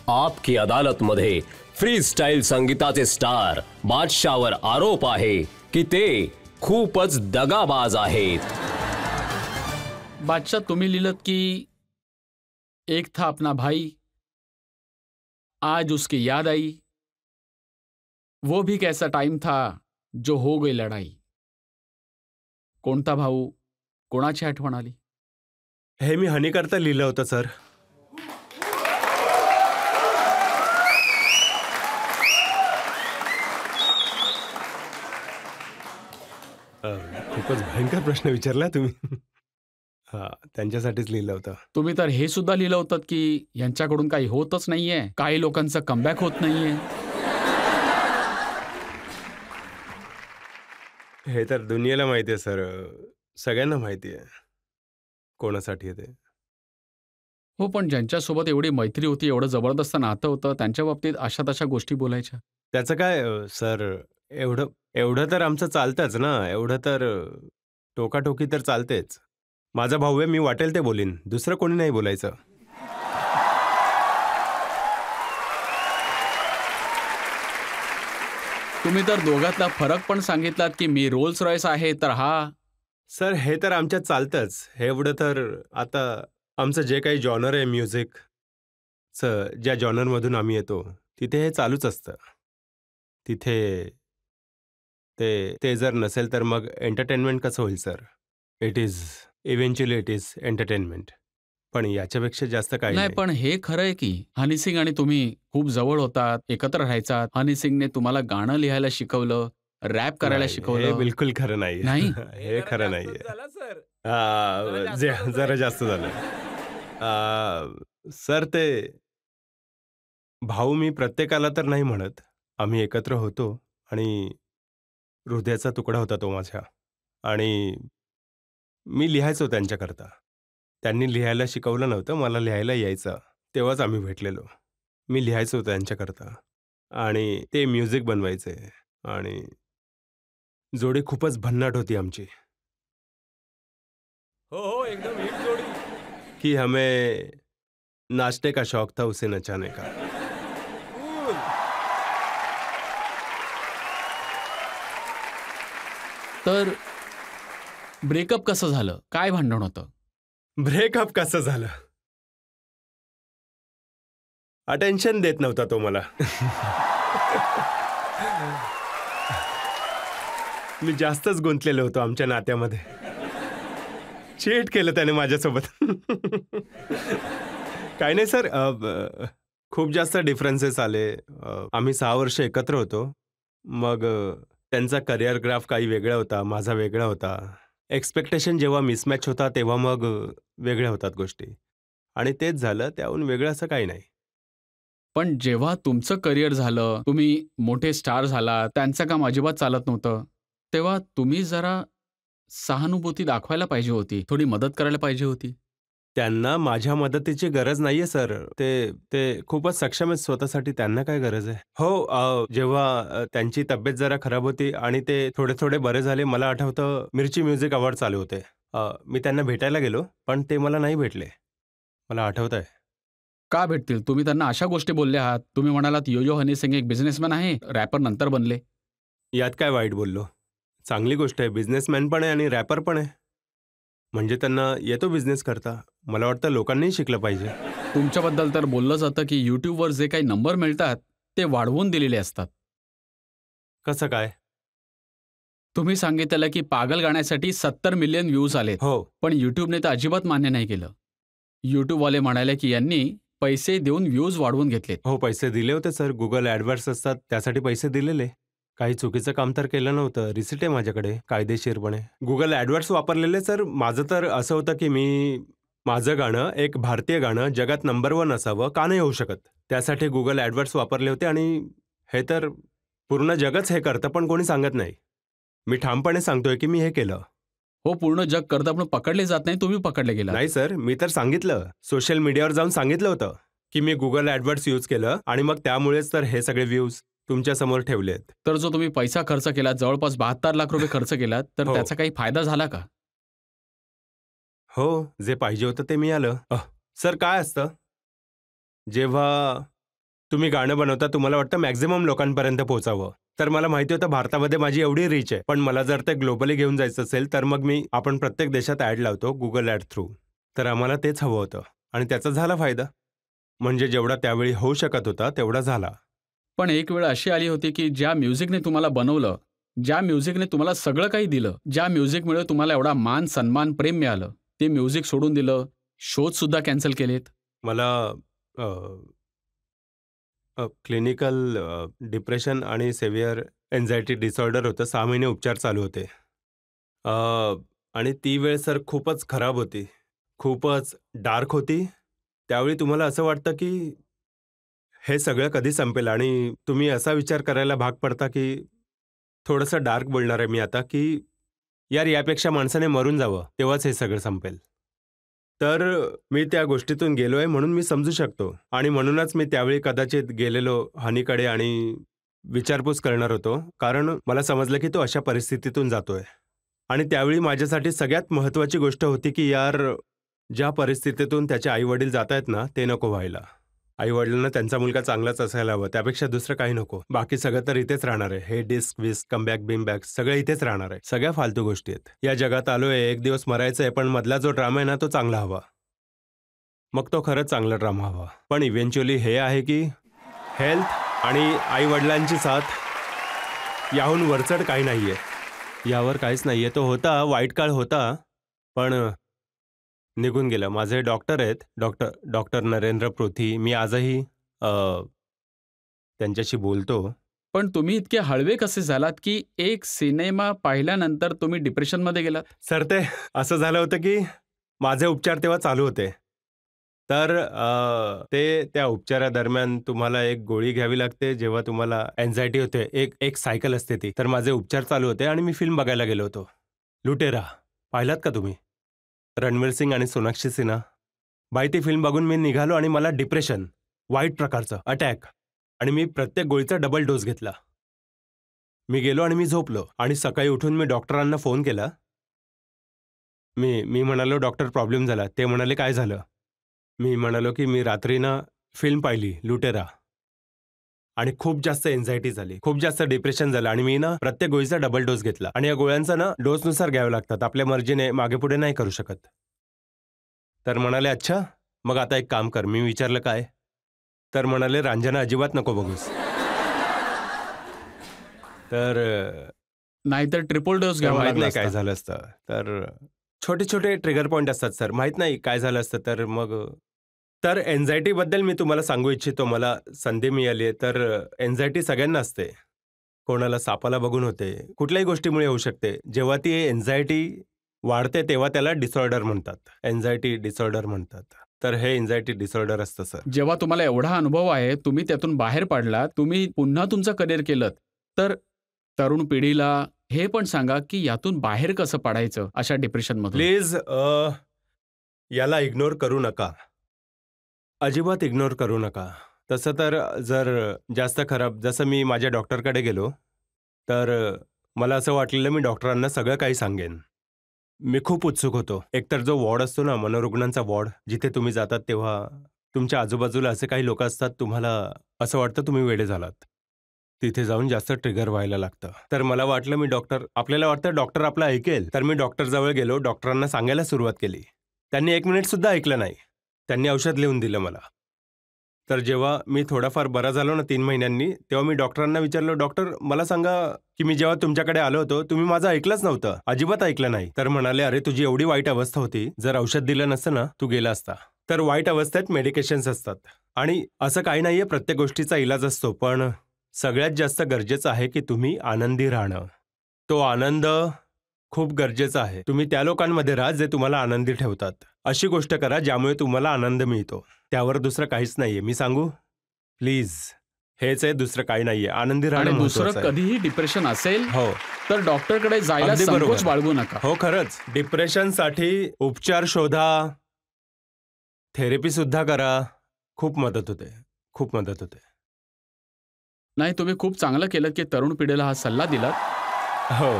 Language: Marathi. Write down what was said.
आपकी अदालत मध्ये फ्री स्टाईल संगीताचे स्टार बादशाहवर आरोप आहे की ते खूपच दगाबाज आहेत। बादशाह, तुम्ही लिहिलत की एक था अपना भाई, आज उसकी याद आई, वो भी कैसा टाइम था जो हो गई लढाई। कोणता भाऊ, कोणाची आठवण आली? हे मी हनी करता लिहिलं होतं सर। खूपच भयंकर प्रश्न विचारला तुम्ही। हा, त्यांच्यासाठीच लिहिलं होतं। तुम्ही तर हे सुद्धा लिहिलं होतं की यांच्याकडून काही होतच नाहीये, काही लोकांचं कमबॅक होत नाहीये। हे तर दुनियेला माहिती आहे सर, सगळ्यांना माहिती आहे कोणासाठी आहे ते। हो, पण ज्यांच्यासोबत एवढी मैत्री होती, एवढं जबरदस्त नातं होतं, त्यांच्या बाबतीत अशा तशा गोष्टी बोलायच्या। त्याचं काय सर, एवढं एवढं तर आमचं चालतंच ना, एवढं तर टोकाटोकी तर चालतेच। माझा भाऊ आहे, मी वाटेल ते बोलीन, दुसरं कोणी नाही बोलायचं। तुम्ही तर दोघातला फरक पण सांगितलात की मी रोल्स रॉयस आहे तर हा। सर हे तर आमच्यात चालतंच, हे एवढं तर आता आमचं जे काही जॉनर आहे म्युझिकचं, ज्या जॉनरमधून आम्ही येतो तिथे हे चालूच असतं। तिथे ते ते जर नसेल तर मग एंटरटेनमेंट कसं होईल sir? It is eventually it is entertainment, पण याच्यापेक्षा जास्त काही नाही, नाही। पण हे खरं आहे की हनी सिंग आणि तुम्ही खूप जवळ होतात, एकत्र राहायचात। हनी सिंगने तुम्हाला गाणं लिहायला शिकवलं, रॅप करायला नाही, हे शिकवलं। बिलकुल खरं नाहीये। नाही? हे खरं नाहीये। जरा जास्त झालं। सर ते भाऊ मी प्रत्येकाला तर नाही म्हणत, आम्ही एकत्र होतो आणि हृदयाचा तुकडा होता तो माझ्या, आणि मी लिहायचो त्यांच्याकरता। त्यांनी लिहायला शिकवलं नव्हतं, मला लिहायला यायचं, तेव्हाच आम्ही भेटलेलो। मी लिहायचो त्यांच्याकरता आणि ते म्युझिक बनवायचे आणि जोडी खूपच भन्नाट होती आमची। हो, एकदम हिट जोड़ी। कि हमें नाचने का शौक था, उसे नचाने का। तर ब्रेकअप कसं झालं? काय भांडण होतं? ब्रेकअप कसं झालं? अटेन्शन देत नव्हता तो मला। मी जास्तच गुंतलेलो होतो आमच्या नात्यामध्ये। चीट केलं त्याने माझ्यासोबत। काही नाही सर, खूप जास्त डिफरन्सेस आले। आम्ही 6 वर्ष एकत्र होतो, मग त्यांचा करिअर ग्राफ काही वेगळा होता, माझा वेगळा होता। एक्सपेक्टेशन जेव्हा मिसमॅच होता तेव्हा मग वेगळ्या होतात गोष्टी, आणि तेच झालं, त्याहून वेगळं असं काही नाही। पण जेव्हा तुमचं करिअर झालं, तुम्ही मोठे स्टार झालात, त्यांचं काम अजिबात चालत नव्हतं, तेव्हा तुम्ही जरा सहानुभूती दाखवायला पाहिजे होती, थोडी मदत करायला पाहिजे होती। त्यांना माझ्या मदतीची गरज नाहीये सर, ते ते खूपच सक्षम आहेत स्वतःसाठी, त्यांना काय गरज आहे? हो, जेव्हा त्यांची तब्येत जरा खराब होती आणि ते थोडे थोडे बरे झाले, मला आठवतं मिर्ची म्युझिक अवॉर्ड चालू होते, मी त्यांना भेटायला गेलो, पण ते मला नाही भेटले, मला आठवतंय। का भेटतील? तुम्ही त्यांना अशा गोष्टी बोलले आहात, तुम्ही म्हणालात यो-यो हनी सिंग एक बिझनेसमॅन आहे, रॅपर नंतर बनले। यात काय वाईट बोललो? चांगली गोष्ट आहे, बिझनेसमॅन पण आहे आणि रॅपर पण आहे, म्हणजे त्यांना येतो बिझनेस करता। मला वाटतं लोकांनीही शिकलं पाहिजे। तुमच्याबद्दल तर बोललं जातं की YouTubeवर जे काही नंबर मिळतात, ते वाढवून दिलेले असतात। कसं काय? तुम्ही सांगितलेलं की पागल गाण्यासाठी 70 मिलियन व्ह्यूज आलेत, हो, पण YouTubeने तर अजिबात मान्य नाही केलं। YouTubeवाले म्हणाले की यांनी पैसे देऊन व्ह्यूज वाढवून घेतलेत। हो, पैसे दिले होते सर, गुगल ॲडवर्ड्स असतात त्यासाठी पैसे दिलेले। काही चुकीचं काम तर केलं नव्हतं, रिसीट आहे माझ्याकडे कायदेशीरपणे। गुगल ॲडवर्ड्स वापरलेले सर, माझं तर असं होतं की माझं गाणं, एक भारतीय गाणं जगात नंबर 1 असावं, का नाही होऊ शकत? त्यासाठी गुगल ॲडवर्ड्स वापरले होते, आणि हे तर पूर्ण जगच हे करतं, पण कोणी सांगत नाही। मी ठामपणे सांगतोय की मी हे केलं। हो, पूर्ण जग करतं, पण पकडले जात नाही, तुम्ही पकडले गेलात। नाही सर, मी तर सांगितलं, सोशल मीडियावर जाऊन सांगितलं होतं की मी गुगल ॲडवर्ड्स यूज केलं, आणि मग त्यामुळेच तर हे सगळे व्ह्यूज तुमच्या समोर ठेवलेत। तर जो तुम्ही पैसा खर्च केलात, जवळपास 72 लाख रुपये खर्च केलात, तर हो. त्याचा काही फायदा झाला का? हो, जे पाहिजे होतं ते मिळालं। सर काय असतं, जेव्हा तुम्ही गाणं बनवता, तुम्हाला वाटतं मॅक्झिमम लोकांपर्यंत पोहोचावं. तर मला माहिती होतं भारतामध्ये माझी एवढी रीच आहे, पण मला जर ते ग्लोबली घेऊन जायचं असेल तर मग आपण प्रत्येक देशात ॲड लावतो गुगल ॲड थ्रू. तर आम्हाला तेच हवं होतं आणि त्याचा झाला फायदा. म्हणजे जेवढा त्यावेळी होऊ शकत होता तेवढा झाला. पण एक वेळ अशी आली होती की ज्या म्युझिकने तुम्हाला बनवलं, ज्या म्युझिकने तुम्हाला सगळं काही दिलं, ज्या म्युझिकमुळे तुम्हाला एवढा मान, सन्मान, प्रेम मिळालं, ते म्युझिक सोडून दिलं, शोज सुद्धा कॅन्सल केलेत. मला क्लिनिकल डिप्रेशन आणि सेव्हिअर एन्झायटी डिसऑर्डर होतं. 6 महिने उपचार चालू होते. अ, आणि ती वेळ सर खूपच खराब होती. खूपच डार्क होती. त्यावेळी तुम्हाला असं वाटतं की हे सगळं कधी संपेल आणि तुम्ही असा विचार करायला भाग पडता की थोडंसं डार्क बोलणार आहे मी आता, की यार यापेक्षा माणसाने मरून जावं, तेव्हाच हे सगळं संपेल. तर मी त्या गोष्टीतून गेलोय म्हणून मी समजू शकतो आणि म्हणूनच मी त्यावेळी कदाचित गेलेलो हनीकडे आणि विचारपूस करणार होतो. कारण मला समजलं की तो अशा परिस्थितीतून जातोय. आणि त्यावेळी माझ्यासाठी सगळ्यात महत्त्वाची गोष्ट होती की यार ज्या परिस्थितीतून त्याचे आई-वडील जातायत ना, ते नको व्हायला. आई-वडिलांना त्यांचा मुलगा चांगलाच असायला हवं. त्यापेक्षा दुसरं काही नको. बाकी सगळं तर इथेच राहणार आहे. हे डिस्क-विस्क, कमबॅक, बिमबॅक सगळं इथेच राहणार आहे. सगळ्या फालतू गोष्टी आहेत. या जगात आलोय, एक दिवस मरायचं आहे, पण मधला जो ड्रामा आहे ना, तो चांगला हवा. मग तो खरंच चांगला ड्रामा हवा. पण इव्हेंच्युअली हे आहे की हेल्थ आणि आई-वडिलांची साथ याहून वरचढ काही नाहीये. यावर काहीच नाहीये. तो होता, वाईट काळ होता, पण निघून गेलं. माझे डॉक्टर आहेत, डॉक्टर नरेंद्र पृथी. मी आजही त्यांच्याशी बोलतो. पण तुम्ही इतके हळवे कसे झालात की एक सिनेमा पाहिल्यानंतर तुम्ही डिप्रेशनमध्ये गेलात? सर ते असं झालं होतं की माझे उपचार तेव्हा चालू होते. तर त्या उपचारादरम्यान तुम्हाला एक गोळी घ्यावी लागते जेव्हा तुम्हाला अँझायटी होते. एक सायकल असते ती. तर माझे उपचार चालू होते आणि मी फिल्म बघायला गेलो होतो. लुटेरा. पाहिलात का तुम्ही? रणवीर सिंग आणि सोनाक्षी सिन्हा. बाई ती फिल्म बघून मी निघालो आणि मला डिप्रेशन, वाईट प्रकारचं अटॅक आणि मी प्रत्येक गोळीचा डबल डोस घेतला. मी गेलो आणि मी झोपलो आणि सकाळी उठून मी डॉक्टरांना फोन केला. मी म्हणालो, "डॉक्टर प्रॉब्लेम झाला." ते म्हणाले, "काय झालं?" मी म्हणालो, की "मी रात्री ना फिल्म पाहिली लुटेरा आणि खूप जास्त एन्झायटी झाली, खूप जास्त डिप्रेशन झालं आणि मी ना प्रत्येक गोळीचा डबल डोस घेतला आणि या गोळ्यांचा ना डोसनुसार घ्यावे लागतात. आपल्या मर्जीने मागे-पुढे नाही करू शकत." तर म्हणाले, "अच्छा, मग आता एक काम कर." मी विचारलं, "काय?" तर म्हणाले, "रांझना अजिबात नको बघूस." तर नाहीतर ट्रिपल डोस तर घ्यावा माहित लागला नाही काय असता. झालं असतं. तर छोटे-छोटे ट्रिगर पॉइंट असतात सर. माहित नाही काय झालं असतं तर मग तर एन्झायटीबद्दल मी तुम्हाला सांगू इच्छितो. मला संधी मिळाली आहे. तर एन्झायटी सगळ्यांना असते. कोणाला सापाला बघून होते. कुठल्याही गोष्टीमुळे होऊ शकते. जेव्हा ती एन्झायटी वाढते तेव्हा त्याला डिसऑर्डर म्हणतात. एन्झायटी डिसऑर्डर म्हणतात. तर हे एन्झायटी डिसऑर्डर असतं सर. जेव्हा तुम्हाला एवढा अनुभव आहे, तुम्ही त्यातून बाहेर पडलात, तुम्ही पुन्हा तुमचं करिअर केलंत, तर तरुण पिढीला हे पण सांगा की यातून बाहेर कसं पडायचं अशा डिप्रेशनमधून? प्लीज याला इग्नोर करू नका. अजिबात इग्नोर करू नका. तसं तर जर जास्त खराब जसं मी माझ्या डॉक्टरकडे गेलो, तर मला असं वाटलेलं मी डॉक्टरांना सगळं काही सांगेन. मी खूप उत्सुक होतो. एकतर जो वॉर्ड असतो ना, मनोरुग्णांचा वॉर्ड, जिथे तुम्ही जातात तेव्हा तुमच्या आजूबाजूला असे काही लोक असतात, तुम्हाला असं वाटतं तुम्ही वेडे झालात. तिथे जाऊन जास्त ट्रिगर व्हायला लागतं. तर मला वाटलं मी आपल्याला वाटतं डॉक्टर आपलं ऐकेल. तर मी डॉक्टरजवळ गेलो, डॉक्टरांना सांगायला सुरुवात केली. त्यांनी 1 मिनिटसुद्धा ऐकलं नाही. त्यांनी औषध लिहून दिलं मला. तर जेव्हा मी थोडाफार बरा झालो ना 3 महिन्यांनी, तेव्हा मी डॉक्टरांना विचारलं, "डॉक्टर मला सांगा, की मी जेव्हा तुमच्याकडे आलो होतो, तुम्ही माझं ऐकलंच नव्हतं. अजिबात ऐकलं नाही." तर म्हणाले, "अरे तुझी एवढी वाईट अवस्था होती, जर औषध दिलं नसतं ना, तू गेला असता." तर वाईट अवस्थेत मेडिकेशन्स असतात आणि असं काही नाहीये, प्रत्येक गोष्टीचा इलाज असतो. पण सगळ्यात जास्त गरजेचं आहे, की तुम्ही आनंदी राहणं. तो आनंद खूप गरजेचा आहे. तुम्ही त्या लोकांमध्ये राहा, जे तुम्हाला आनंदी ठेवतात. अशी गोष्ट करा, ज्यामुळे तुम्हाला आनंद मिळतो. त्यावर दुसरं काहीच नाहीये. मी सांगू? प्लीज. हेच आहे, दुसरं काही नाहीये. आनंदी राहणं आणि दुसरं महत्त्वाचं आहे. कधीही डिप्रेशन असेल, हो. तर डॉक्टरकडे जायला अगदी बरोबर. संकोच बाळगू नका. हो, खरंच. डिप्रेशनसाठी उपचार शोधा. थेरपी सुद्धा करा. खूप मदत होते. खूप मदत होते. नाही, तुम्ही खूप चांगलं केलं की तरुण पिढीला हा सल्ला दिलात. हो.